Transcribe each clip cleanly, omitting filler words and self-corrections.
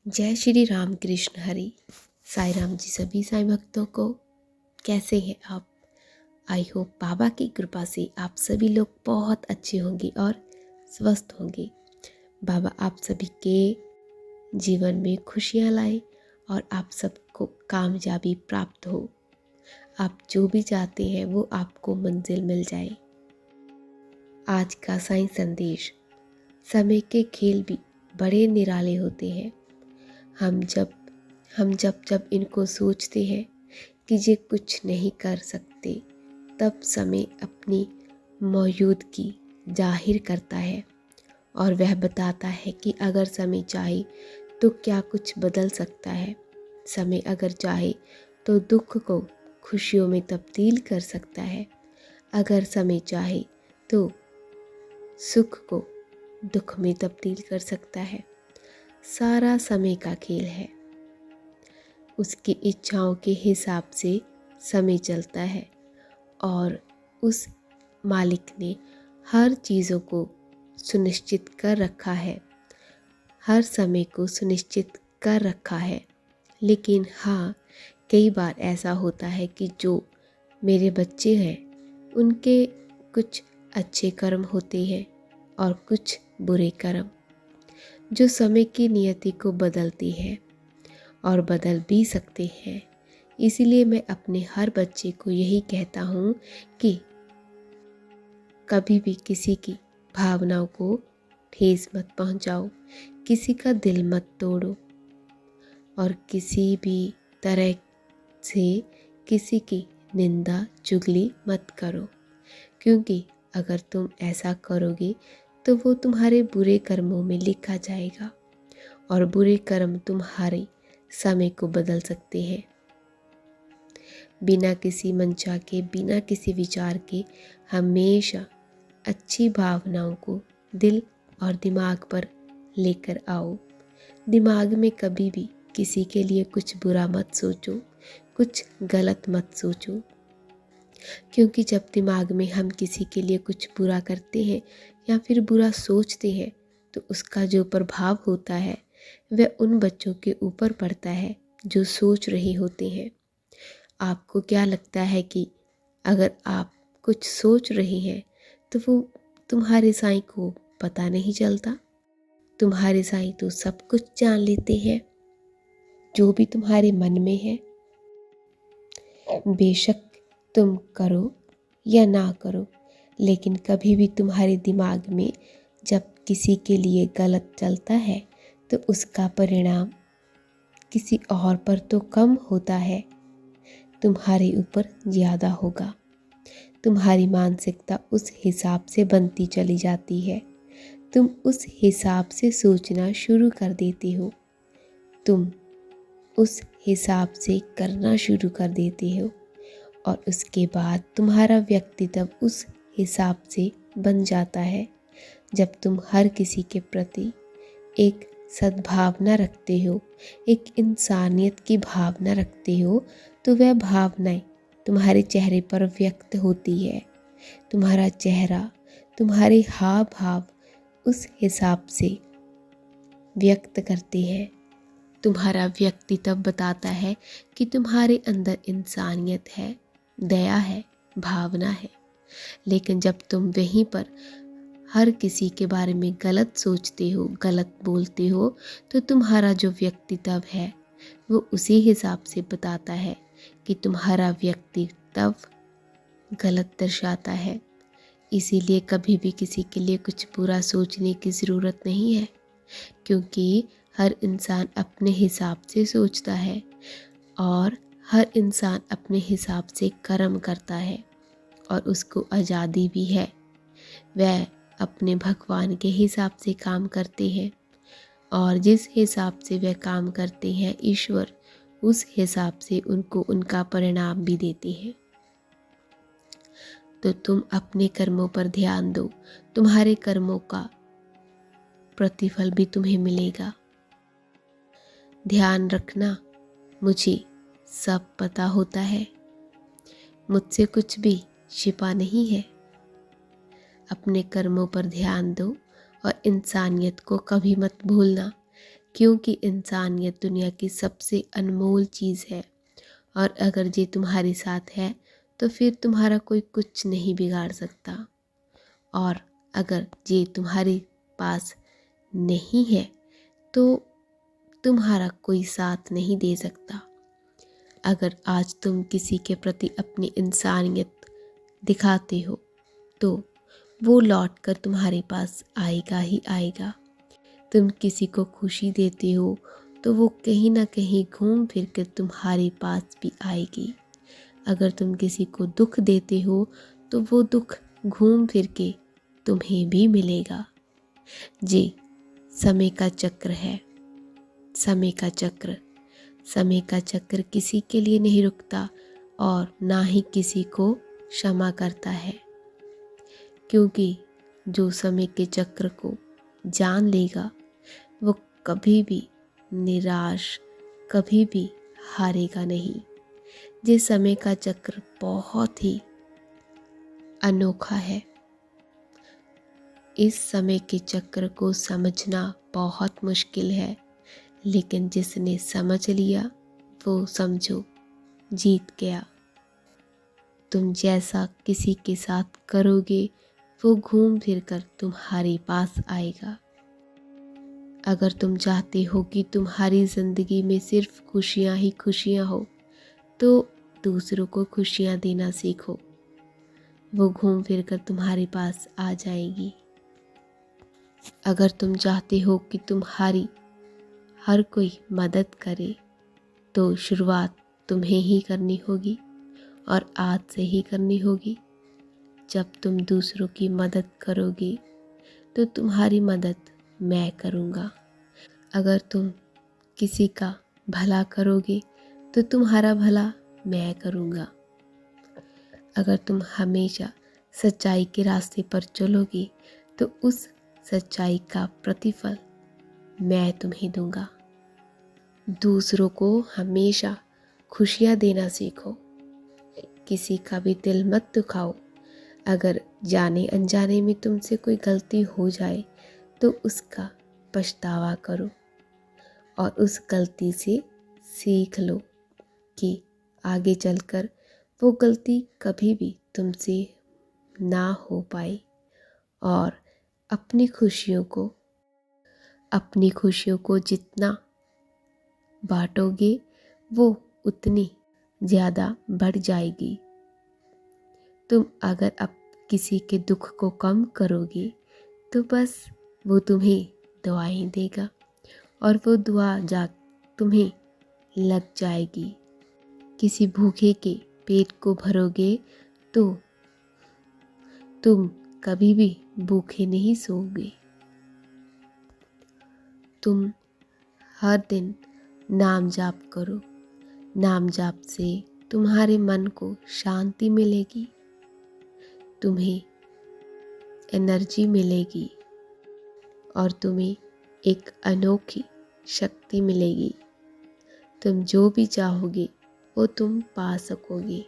जय श्री राम कृष्ण हरि। साईं राम जी सभी साईं भक्तों को कैसे हैं आप। आई होप बाबा की कृपा से आप सभी लोग बहुत अच्छे होंगे और स्वस्थ होंगे। बाबा आप सभी के जीवन में खुशियाँ लाए और आप सबको कामयाबी प्राप्त हो। आप जो भी चाहते हैं वो आपको मंजिल मिल जाए। आज का साईं संदेश, समय के खेल भी बड़े निराले होते हैं। हम जब इनको सोचते हैं कि ये कुछ नहीं कर सकते, तब समय अपनी मौजूदगी जाहिर करता है और वह बताता है कि अगर समय चाहे तो क्या कुछ बदल सकता है। समय अगर चाहे तो दुख को खुशियों में तब्दील कर सकता है। अगर समय चाहे तो सुख को दुख में तब्दील कर सकता है। सारा समय का खेल है। उसकी इच्छाओं के हिसाब से समय चलता है और उस मालिक ने हर चीज़ों को सुनिश्चित कर रखा है, हर समय को सुनिश्चित कर रखा है। लेकिन हाँ, कई बार ऐसा होता है कि जो मेरे बच्चे हैं उनके कुछ अच्छे कर्म होते हैं और कुछ बुरे कर्म, जो समय की नियति को बदलती है और बदल भी सकते हैं। इसीलिए मैं अपने हर बच्चे को यही कहता हूँ कि कभी भी किसी की भावनाओं को ठेस मत पहुँचाओ, किसी का दिल मत तोड़ो और किसी भी तरह से किसी की निंदा चुगली मत करो, क्योंकि अगर तुम ऐसा करोगे तो वो तुम्हारे बुरे कर्मों में लिखा जाएगा और बुरे कर्म तुम्हारे समय को बदल सकते हैं। बिना किसी मंशा के, बिना किसी विचार के हमेशा अच्छी भावनाओं को दिल और दिमाग पर लेकर आओ। दिमाग में कभी भी किसी के लिए कुछ बुरा मत सोचो, कुछ गलत मत सोचो, क्योंकि जब दिमाग में हम किसी के लिए कुछ बुरा करते हैं या फिर बुरा सोचते हैं तो उसका जो प्रभाव होता है वह उन बच्चों के ऊपर पड़ता है जो सोच रहे होते हैं। आपको क्या लगता है कि अगर आप कुछ सोच रहे हैं तो वो तुम्हारे साईं को पता नहीं चलता? तुम्हारे साईं तो सब कुछ जान लेते हैं, जो भी तुम्हारे मन में है। बेशक तुम करो या ना करो, लेकिन कभी भी तुम्हारे दिमाग में जब किसी के लिए गलत चलता है तो उसका परिणाम किसी और पर तो कम होता है, तुम्हारे ऊपर ज़्यादा होगा। तुम्हारी मानसिकता उस हिसाब से बनती चली जाती है। तुम उस हिसाब से सोचना शुरू कर देते हो, तुम उस हिसाब से करना शुरू कर देते हो और उसके बाद तुम्हारा व्यक्तित्व उस हिसाब से बन जाता है। जब तुम हर किसी के प्रति एक सद्भावना रखते हो, एक इंसानियत की भावना रखते हो, तो वह भावनाएं तुम्हारे चेहरे पर व्यक्त होती है। तुम्हारा चेहरा, तुम्हारे हाव भाव उस हिसाब से व्यक्त करते हैं। तुम्हारा व्यक्तित्व बताता है कि तुम्हारे अंदर इंसानियत है, दया है, भावना है। लेकिन जब तुम वहीं पर हर किसी के बारे में गलत सोचते हो, गलत बोलते हो, तो तुम्हारा जो व्यक्तित्व है वो उसी हिसाब से बताता है कि तुम्हारा व्यक्तित्व गलत दर्शाता है। इसीलिए कभी भी किसी के लिए कुछ बुरा सोचने की ज़रूरत नहीं है, क्योंकि हर इंसान अपने हिसाब से सोचता है और हर इंसान अपने हिसाब से कर्म करता है और उसको आज़ादी भी है। वह अपने भगवान के हिसाब से काम करते हैं और जिस हिसाब से वह काम करते हैं, ईश्वर उस हिसाब से उनको उनका परिणाम भी देते हैं। तो तुम अपने कर्मों पर ध्यान दो, तुम्हारे कर्मों का प्रतिफल भी तुम्हें मिलेगा। ध्यान रखना, मुझे सब पता होता है, मुझसे कुछ भी छिपा नहीं है। अपने कर्मों पर ध्यान दो और इंसानियत को कभी मत भूलना, क्योंकि इंसानियत दुनिया की सबसे अनमोल चीज़ है, और अगर ये तुम्हारे साथ है तो फिर तुम्हारा कोई कुछ नहीं बिगाड़ सकता। और अगर ये तुम्हारे पास नहीं है तो तुम्हारा कोई साथ नहीं दे सकता। अगर आज तुम किसी के प्रति अपनी इंसानियत दिखाते हो तो वो लौट कर तुम्हारे पास आएगा ही आएगा। तुम किसी को खुशी देते हो तो वो कहीं ना कहीं घूम फिर कर तुम्हारे पास भी आएगी। अगर तुम किसी को दुख देते हो तो वो दुख घूम फिर के तुम्हें भी मिलेगा। ये समय का चक्र है। समय का चक्र किसी के लिए नहीं रुकता और ना ही किसी को क्षमा करता है, क्योंकि जो समय के चक्र को जान लेगा वो कभी भी निराश, कभी भी हारेगा नहीं। ये समय का चक्र बहुत ही अनोखा है। इस समय के चक्र को समझना बहुत मुश्किल है, लेकिन जिसने समझ लिया वो समझो जीत गया। तुम जैसा किसी के साथ करोगे वो घूम फिर कर तुम्हारे पास आएगा। अगर तुम चाहते हो कि तुम्हारी ज़िंदगी में सिर्फ खुशियाँ ही खुशियाँ हो तो दूसरों को खुशियाँ देना सीखो। वो घूम फिर कर तुम्हारे पास आ जाएगी। अगर तुम चाहते हो कि तुम्हारी हर कोई मदद करे तो शुरुआत तुम्हें ही करनी होगी, और आज से ही करनी होगी। जब तुम दूसरों की मदद करोगे तो तुम्हारी मदद मैं करूँगा। अगर तुम किसी का भला करोगे तो तुम्हारा भला मैं करूँगा। अगर तुम हमेशा सच्चाई के रास्ते पर चलोगे तो उस सच्चाई का प्रतिफल मैं तुम्हें दूँगा। दूसरों को हमेशा खुशियाँ देना सीखो। किसी का भी दिल मत दुखाओ। अगर जाने अनजाने में तुमसे कोई गलती हो जाए तो उसका पछतावा करो और उस गलती से सीख लो कि आगे चलकर वो गलती कभी भी तुमसे ना हो पाए। और अपनी खुशियों को जितना बांटोगे वो उतनी ज़्यादा बढ़ जाएगी। तुम अगर अब किसी के दुख को कम करोगे तो बस वो तुम्हें दुआएं देगा और वो दुआ जा तुम्हें लग जाएगी। किसी भूखे के पेट को भरोगे तो तुम कभी भी भूखे नहीं सोओगे। तुम हर दिन नाम जाप करो। नाम जाप से तुम्हारे मन को शांति मिलेगी, तुम्हें एनर्जी मिलेगी और तुम्हें एक अनोखी शक्ति मिलेगी। तुम जो भी चाहोगे वो तुम पा सकोगे।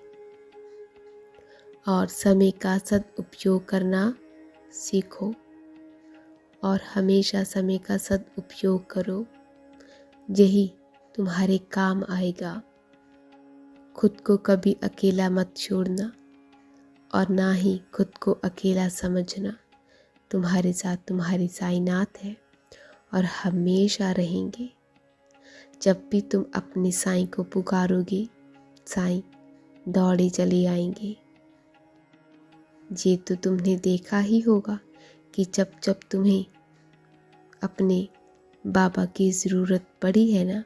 और समय का सदुपयोग करना सीखो और हमेशा समय का सदुपयोग करो। यही तुम्हारे काम आएगा। खुद को कभी अकेला मत छोड़ना और ना ही खुद को अकेला समझना। तुम्हारे साथ तुम्हारी साईनाथ है और हमेशा रहेंगे। जब भी तुम अपनी साईं को पुकारोगे, साईं दौड़े चले आएंगे। ये तो तुमने देखा ही होगा कि जब जब तुम्हें अपने बाबा की ज़रूरत पड़ी है ना,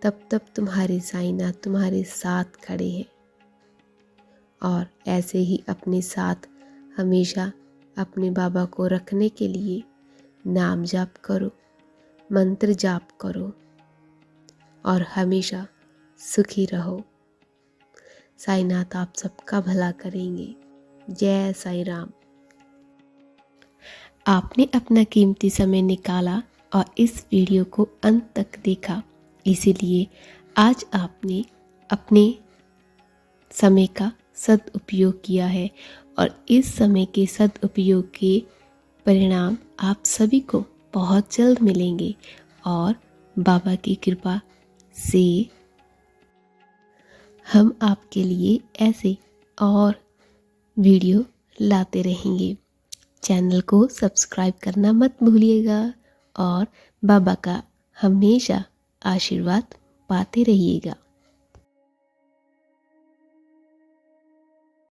तब तब तुम्हारे साईनाथ तुम्हारे साथ खड़े हैं। और ऐसे ही अपने साथ हमेशा अपने बाबा को रखने के लिए नाम जाप करो, मंत्र जाप करो और हमेशा सुखी रहो। साईनाथ आप सबका भला करेंगे। जय साईं राम। आपने अपना कीमती समय निकाला और इस वीडियो को अंत तक देखा, इसीलिए आज आपने अपने समय का सदुपयोग किया है और इस समय के सदुपयोग के परिणाम आप सभी को बहुत जल्द मिलेंगे और बाबा की कृपा से हम आपके लिए ऐसे और वीडियो लाते रहेंगे। चैनल को सब्सक्राइब करना मत भूलिएगा और बाबा का हमेशा आशीर्वाद पाते रहिएगा।